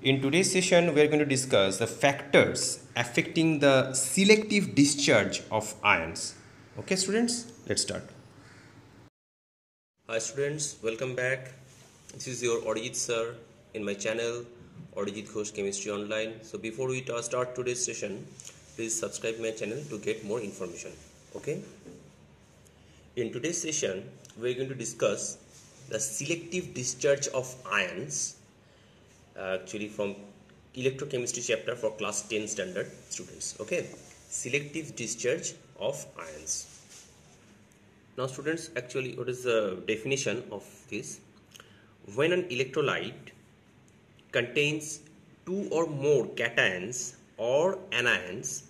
In today's session, we are going to discuss the factors affecting the selective discharge of ions. Okay, students, let's start. Hi students, welcome back. This is your Arijit sir in my channel Arijit Ghosh Chemistry Online. So before we start today's session, please subscribe my channel to get more information. Okay. In today's session, we are going to discuss the selective discharge of ions. Actually, from electrochemistry chapter for class 10 standard students. Okay, selective discharge of ions. Now students, actually what is the definition of this? When an electrolyte contains two or more cations or anions,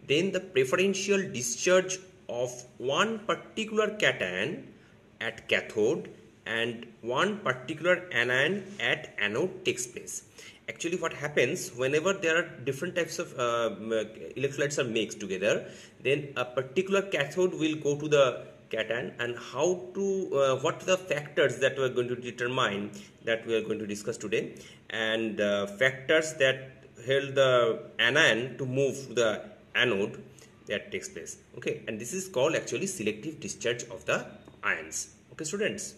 then the preferential discharge of one particular cation at cathode and one particular anion at anode takes place. Actually what happens whenever there are different types of electrolytes are mixed together, then a particular cathode will go to the cation, and how to what the factors that we are going to determine that we are going to discuss today, and factors that help the anion to move to the anode that takes place. Okay, and this is called actually selective discharge of the ions. Okay students,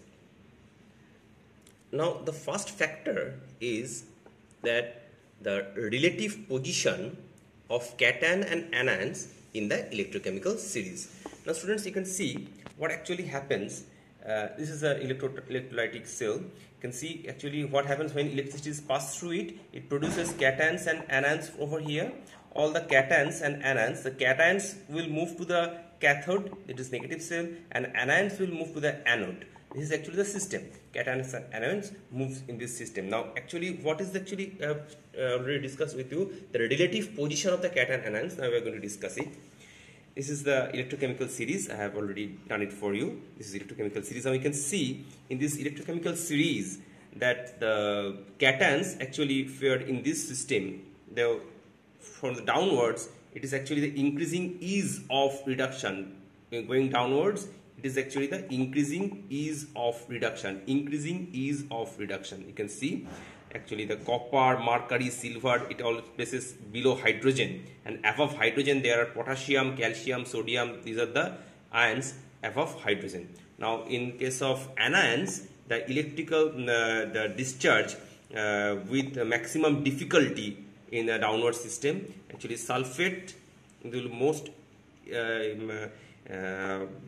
now the first factor is that the relative position of cation and anions in the electrochemical series. Now students, you can see what actually happens. This is an electrolytic cell. You can see actually what happens when electricity is passed through it. It produces cations and anions over here. All the cations and anions, the cations will move to the cathode, it is negative cell, and anions will move to the anode. This is actually the system. Cations and anions moves in this system. Now actually what is actually already discussed with you, the relative position of the cation and anions. Now we are going to discuss it. This is the electrochemical series. I have already done it for you. This is electrochemical series. Now you can see in this electrochemical series that the cations actually fare in this system. From the downwards, it is actually the increasing ease of reduction. Going downwards, it is actually the increasing ease of reduction. Increasing ease of reduction. You can see actually the copper, mercury, silver, it all places below hydrogen, and above hydrogen there are potassium, calcium, sodium. These are the ions above hydrogen. Now in case of anions, the electrical the discharge with maximum difficulty in the downward system, actually sulfate will most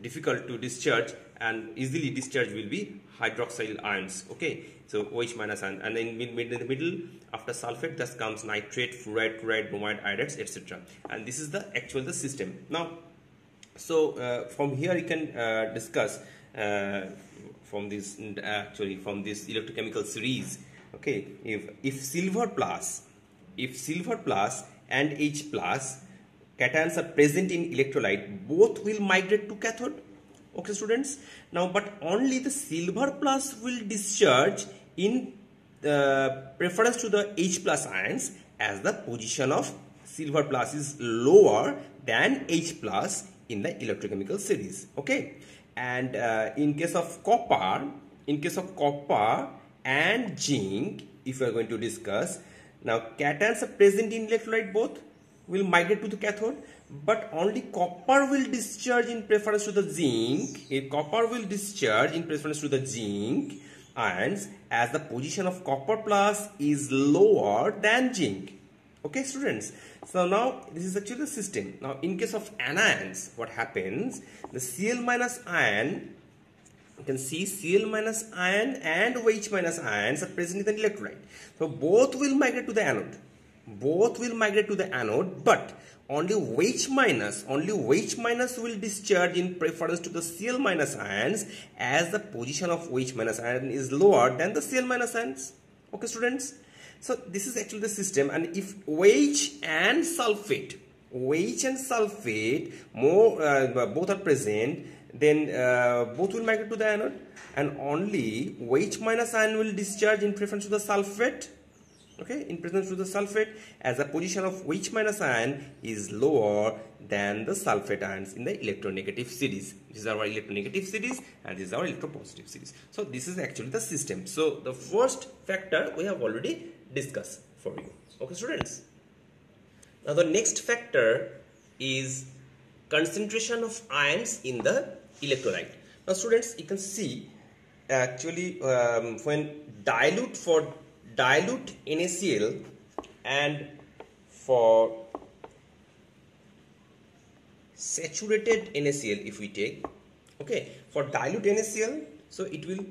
difficult to discharge, and easily discharge will be hydroxyl ions. Okay, so OH minus ion, and then in the middle after sulfate thus comes nitrate, fluoride, chloride, bromide, iodides, etc. And this is the actual the system. Now so from here you can discuss from this actually from this electrochemical series. Okay, if silver plus and H plus cations are present in electrolyte, both will migrate to cathode. Okay students, now but only the silver plus will discharge in preference to the H plus ions, as the position of silver plus is lower than H plus in the electrochemical series. Okay, and in case of copper and zinc, if we are going to discuss, now cations are present in electrolyte, both will migrate to the cathode, but only copper will discharge in preference to the zinc. Copper will discharge in preference to the zinc ions, as the position of copper plus is lower than zinc. Okay students, so now this is actually the system. Now in case of anions, what happens, the Cl minus ion, you can see Cl minus ion and OH minus ions are present in the electrolyte. So both will migrate to the anode. But only OH minus will discharge in preference to the Cl minus ions, as the position of OH minus ion is lower than the Cl minus ions. Okay students, so this is actually the system. And if OH and sulfate both are present, then both will migrate to the anode, and only OH minus ion will discharge in preference to the sulfate. Okay, in presence to the sulfate, as the position of OH minus ion is lower than the sulfate ions in the electronegative series. This is our electronegative series, and this is our electropositive series. So this is actually the system. So the first factor we have already discuss for you. Okay, students. Now the next factor is concentration of ions in the electrolyte. Now students, you can see actually when dilute NaCl and for saturated NaCl, if we take, okay, for dilute NaCl, so it will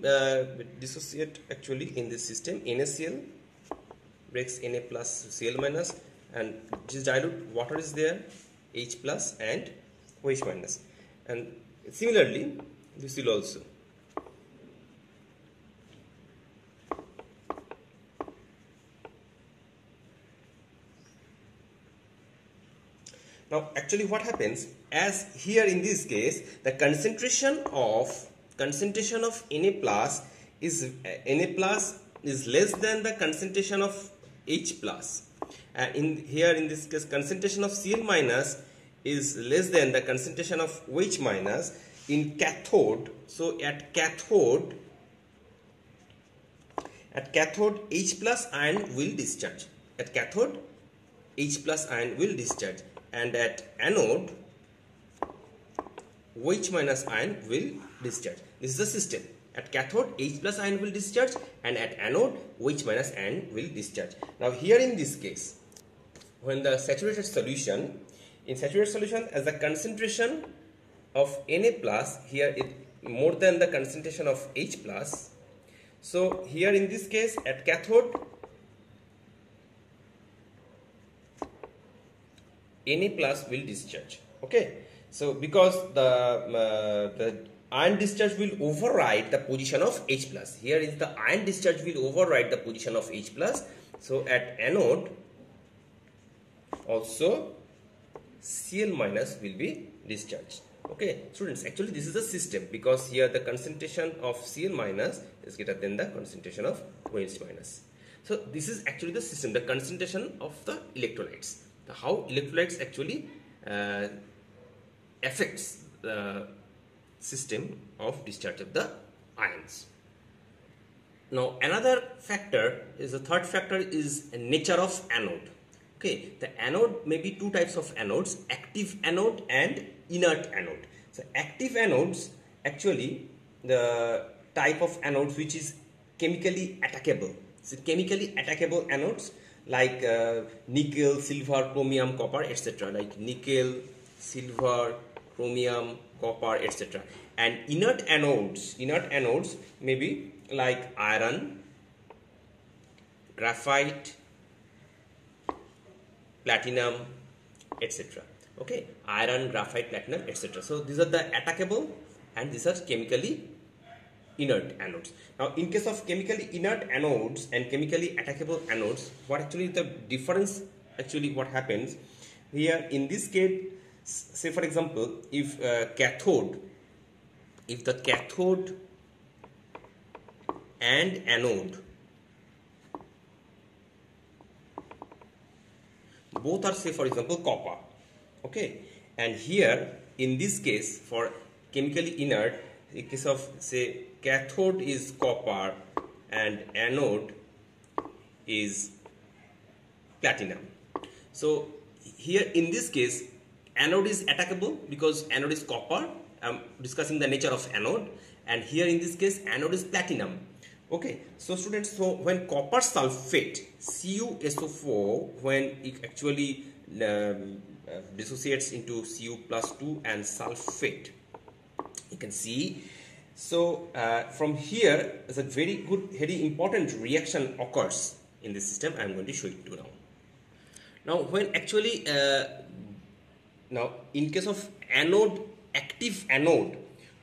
dissociate actually in this system. NaCl breaks Na plus Cl minus, and this dilute water is there, H plus and OH minus, and similarly this will also. Now actually what happens, as here in this case the concentration of Na plus is less than the concentration of H plus, and in this case concentration of Cl minus is less than the concentration of OH minus in cathode. So at cathode H plus ion will discharge. At cathode H plus ion will discharge, and at anode OH minus ion will discharge. This is the system. At cathode H plus ion will discharge, and at anode OH minus ion will discharge. Now here in this case, when the saturated solution, as the concentration of Na plus here is more than the concentration of H plus, so here in this case at cathode Na plus will discharge. Okay, so because the ion discharge will override the position of H plus. Here is the ion discharge will override the position of H plus. So at anode also Cl minus will be discharged. Okay, students, actually this is a system, because here the concentration of Cl minus is greater than the concentration of OH minus. So this is actually the system, the concentration of the electrolytes. How electrolytes actually affects the system of discharge of the ions. Now another factor is, the third factor is nature of anode. Okay, the anode may be two types of anodes, active anode and inert anode. So active anodes, actually the type of anodes which is chemically attackable. So chemically attackable anodes like nickel, silver, chromium, copper, etc. Like nickel, silver, chromium, copper, etc. And inert anodes may be like iron, graphite, platinum, etc. Okay, iron, graphite, platinum, etc. So these are the attackable and these are chemically inert anodes. Now in case of chemically inert anodes and chemically attackable anodes, what actually the difference, actually what happens here in this case, say for example, if the cathode and anode both are, say for example, copper, okay, and here in this case for chemically inert, in case of say cathode is copper and anode is platinum. So here in this case anode is attackable because anode is copper. I'm discussing the nature of anode, and here in this case anode is platinum. Okay, so students, so when copper sulfate CuSO4, when it actually dissociates into Cu plus 2 and sulfate, you can see. So from here, is a very important reaction occurs in this system. I am going to show it to you now. Now when actually now in case of anode, active anode,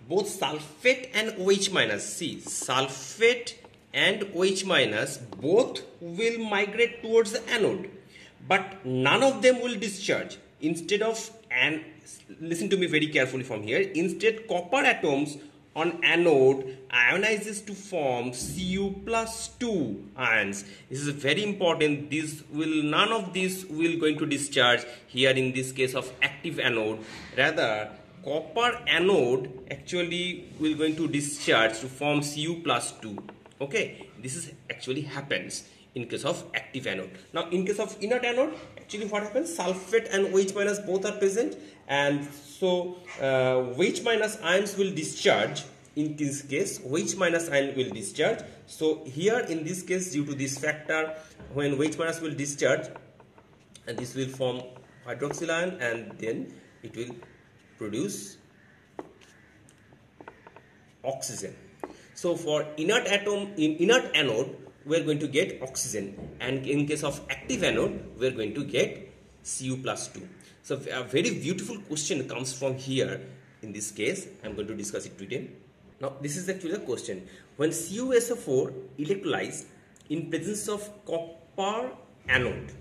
both sulfate and OH minus, see, sulfate and OH minus both will migrate towards the anode, but none of them will discharge. Instead of, and listen to me very carefully from here, instead copper atoms on anode ionizes to form Cu plus 2 ions. This is very important. None of these will going to discharge here in this case of active anode. Rather, copper anode actually will going to discharge to form Cu plus 2. Okay, this is actually happens in case of active anode. Now in case of inert anode, actually what happens, sulfate and OH minus both are present, and so OH minus ions will discharge. In this case OH minus ion will discharge. So here in this case, due to this factor, when OH minus will discharge, and this will form hydroxyl ion, and then it will produce oxygen. So for inert anode we are going to get oxygen, and in case of active anode we are going to get Cu+2. So a very beautiful question comes from here. In this case I am going to discuss it today. Now this is actually the question: when CuSO4 electrolyzed in presence of copper anode,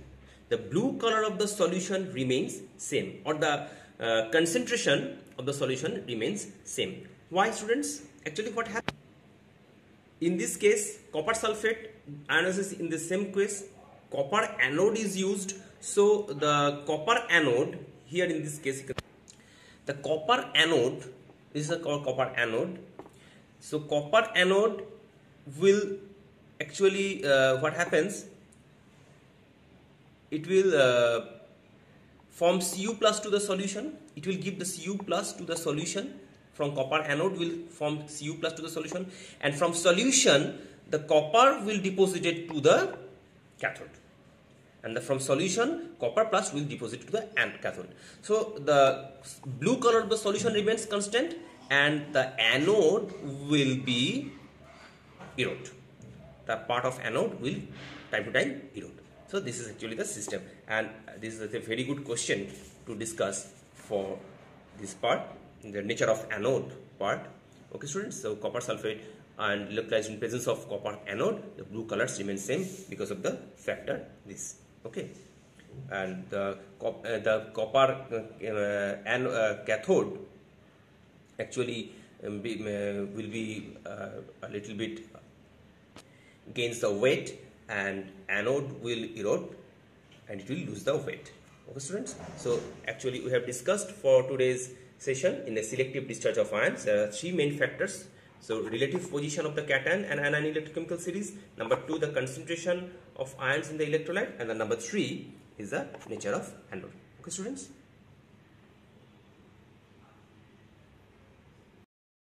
the blue color of the solution remains same, or the concentration of the solution remains same. Why, students? Actually what happens in this case, copper sulfate ionizes in the same case, copper anode is used. So the copper anode here in this case, the copper anode, this is called copper anode. So copper anode will actually what happens, it will form Cu+ to the solution. It will give the Cu+ to the solution. From copper anode will form Cu+ to the solution, and from solution the copper will deposit it to the cathode, and from solution copper plus will deposit to the cathode. So the blue color of the solution remains constant, and the anode will be erode. The part of anode will time to time erode. So this is actually the system, and this is a very good question to discuss for this part, the nature of anode part. Okay, students, so copper sulfate and electrolyzed in presence of copper anode, the blue colors remain same because of the factor this. Okay, and the copper cathode actually will be a little bit gains the weight, and anode will erode and it will lose the weight. Okay, students, so actually we have discussed for today's session in the selective discharge of ions. There are three main factors. So relative position of the cation and anion electrochemical series, number 2 the concentration of ions in the electrolyte, and the number 3 is the nature of anode. Okay, students.